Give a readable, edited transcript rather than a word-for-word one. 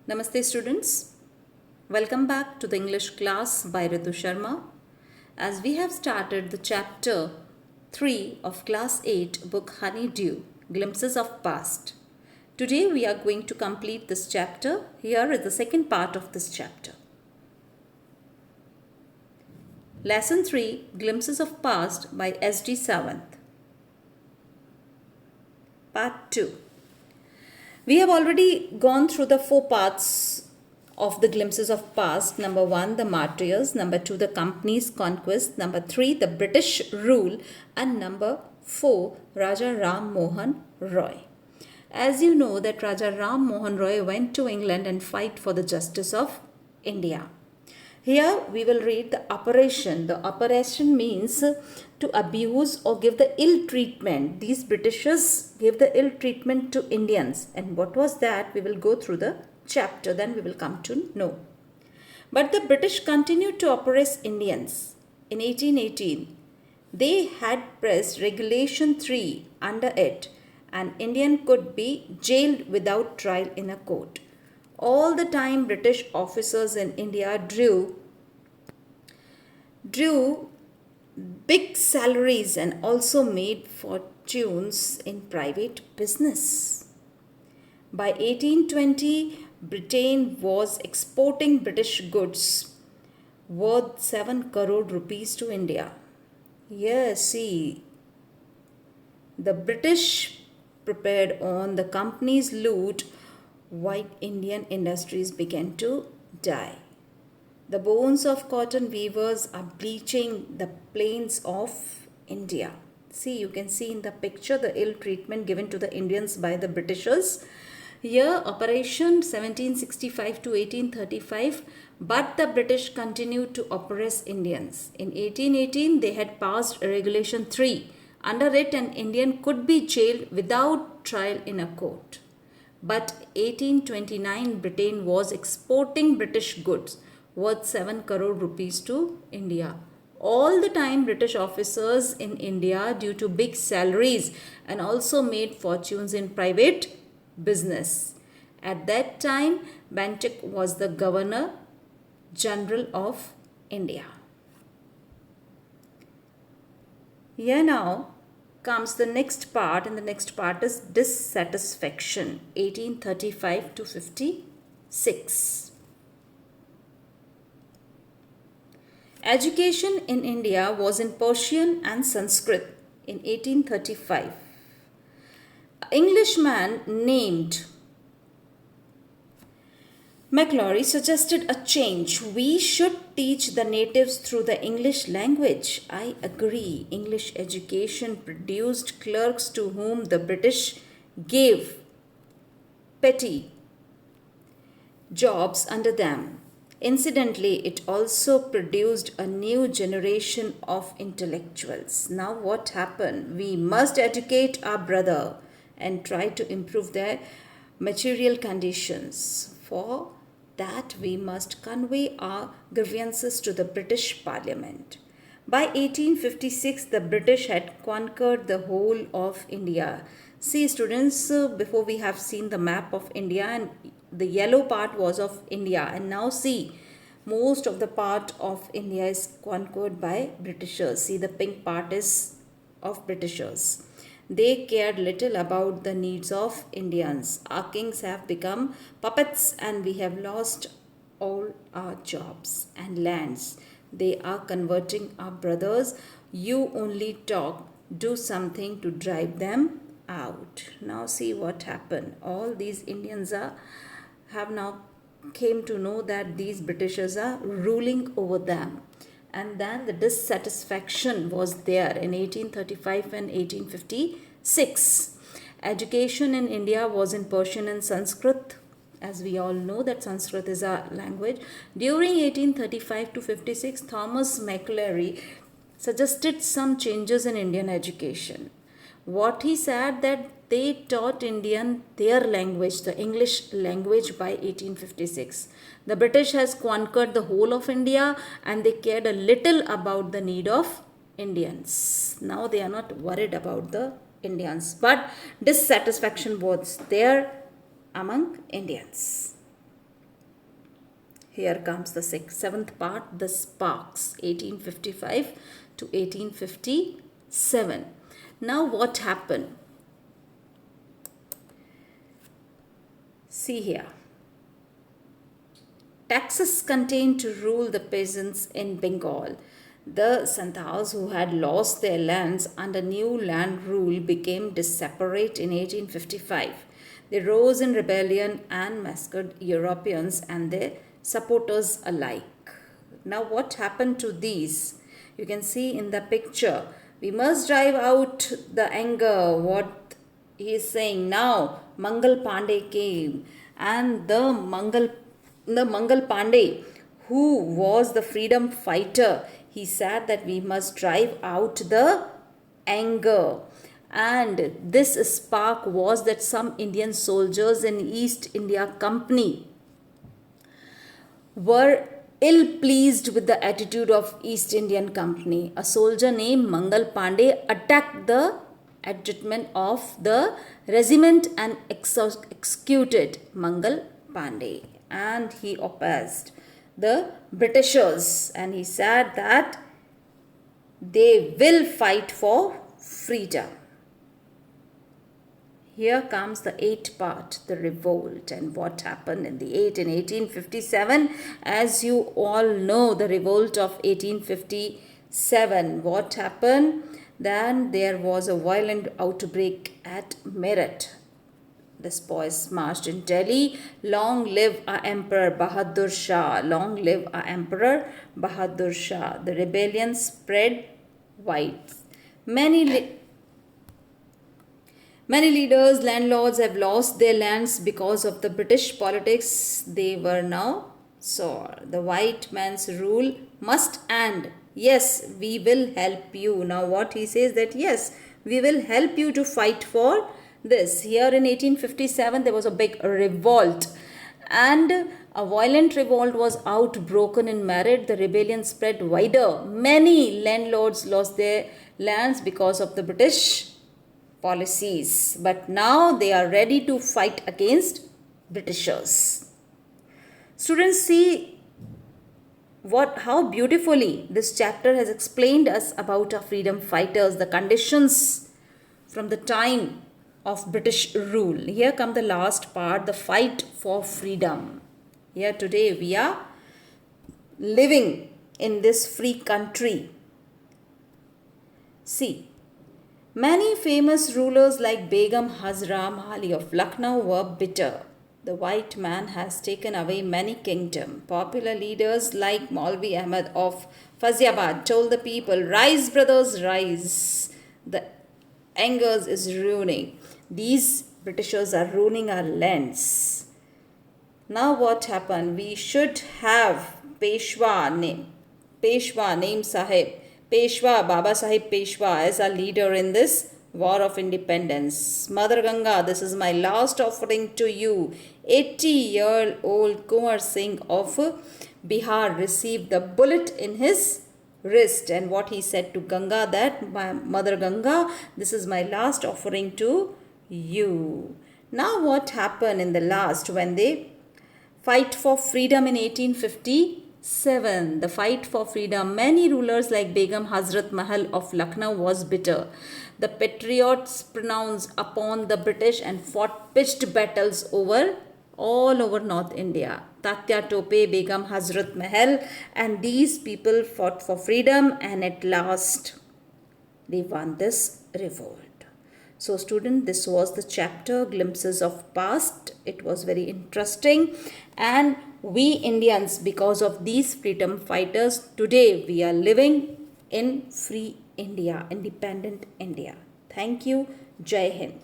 Namaste students. Welcome back to the English class by Ritu Sharma. As we have started the chapter 3 of class 8 book Honeydew, Glimpses of Past. Today we are going to complete this chapter. Here is the second part of this chapter. Lesson 3 Glimpses of Past by S.D. Sawant. Part 2. We have already gone through the 4 parts of the glimpses of past. Number 1, the martyrs. Number 2, the company's conquest. Number 3, the British rule. And number 4, Raja Ram Mohan Roy. As you know that Raja Ram Mohan Roy went to England and fight for the justice of India. Here we will read the operation. The operation means to abuse or give the ill treatment. These Britishers gave the ill treatment to Indians. And what was that? We will go through the chapter, then we will come to know. But the British continued to oppress Indians. In 1818, they had pressed Regulation 3 under it. An Indian could be jailed without trial in a court. All the time British officers in India drew big salaries and also made fortunes in private business. By 1820, Britain was exporting British goods worth 7 crore rupees to India. Yes, see, the British prepared on the company's loot. White Indian industries began to die. The bones of cotton weavers are bleaching the plains of India. See, you can see in the picture the ill treatment given to the Indians by the Britishers. Here, Operation 1765 to 1835, but the British continued to oppress Indians. In 1818, they had passed Regulation 3. Under it, an Indian could be jailed without trial in a court. But 1829, Britain was exporting British goods worth 7 crore rupees to India. All the time British officers in India due to big salaries and also made fortunes in private business. At that time, Bentinck was the Governor General of India. Here now comes the next part, and the next part is dissatisfaction, 1835 to 56. Education in India was in Persian and Sanskrit in 1835. An Englishman named Macquarie suggested a change. We should teach the natives through the English language. I agree. English education produced clerks to whom the British gave petty jobs under them. Incidentally, it also produced a new generation of intellectuals. Now what happened? We must educate our brother and try to improve their material conditions. For that we must convey our grievances to the British Parliament. By 1856, the British had conquered the whole of India. See students, before we have seen the map of India and the yellow part was of India, and now see most of the part of India is conquered by Britishers. See, the pink part is of Britishers. They cared little about the needs of Indians. Our kings have become puppets and we have lost all our jobs and lands. They are converting our brothers. You only talk, do something to drive them out. Now see what happened. All these Indians have now came to know that these Britishers are ruling over them. And then the dissatisfaction was there in 1835 and 1856. Education in India was in Persian and Sanskrit. As we all know that Sanskrit is our language. During 1835 to 56, Thomas Macquarie suggested some changes in Indian education. What he said that they taught Indian their language, the English language by 1856. The British has conquered the whole of India and they cared a little about the need of Indians. Now they are not worried about the Indians, but dissatisfaction was there among Indians. Here comes the seventh part, the sparks, 1855 to 1857. Now what happened? See here. Taxes continued to rule the peasants in Bengal. The Santals who had lost their lands under new land rule became disseparate in 1855. They rose in rebellion and massacred Europeans and their supporters alike. Now what happened to these? You can see in the picture. We must drive out the anger. What he is saying now. Mangal Pandey came, and the Mangal Pandey, who was the freedom fighter, he said that we must drive out the anger. And this spark was that some Indian soldiers in East India Company were ill pleased with the attitude of East Indian Company. A soldier named Mangal Pandey attacked the adjutant of the regiment and executed Mangal Pandey. And he opposed the Britishers, and he said that they will fight for freedom. Here comes the eighth part, the revolt, and what happened in the 1857. As you all know, the revolt of 1857. What happened? Then there was a violent outbreak at Meerut. The spoils marched in Delhi. Long live our Emperor Bahadur Shah. Long live our Emperor Bahadur Shah. The rebellion spread wide. Many leaders, landlords have lost their lands because of the British politics. They were now sore. The white man's rule must end. Yes, we will help you. Now what he says that yes, we will help you to fight for this. Here in 1857 there was a big revolt, and a violent revolt was outbroken in Meerut. The rebellion spread wider. Many landlords lost their lands because of the British policies, but now they are ready to fight against Britishers. Students, see how beautifully this chapter has explained us about our freedom fighters, the conditions from the time of British rule. Here come the last part, the fight for freedom. Here today we are living in this free country. See, many famous rulers like Begum Hazra Mahali of Lucknow were bitter. The white man has taken away many kingdoms. Popular leaders like Maulvi Ahmad of Faizyabad told the people, "Rise, brothers, rise. The anger is ruining. These Britishers are ruining our lands." Now what happened? We should have Peshwa Naim Sahib, Peshwa Baba Sahib Peshwa as our leader in this war of independence. Mother Ganga, this is my last offering to you. 80-year-old Kunwar Singh of Bihar received the bullet in his wrist, and what he said to Ganga, that my Mother Ganga, this is my last offering to you. Now what happened in the last when they fight for freedom in 1857? The fight for freedom, many rulers like Begum Hazrat Mahal of Lucknow was bitter. The patriots pronounced upon the British and fought pitched battles all over North India. Tatya Tope, Begum Hazrat Mahal, and these people fought for freedom, and at last they won this revolt. So student, this was the chapter Glimpses of Past. It was very interesting, and we Indians, because of these freedom fighters, today we are living in free India, independent India. Thank you. Jai Hind.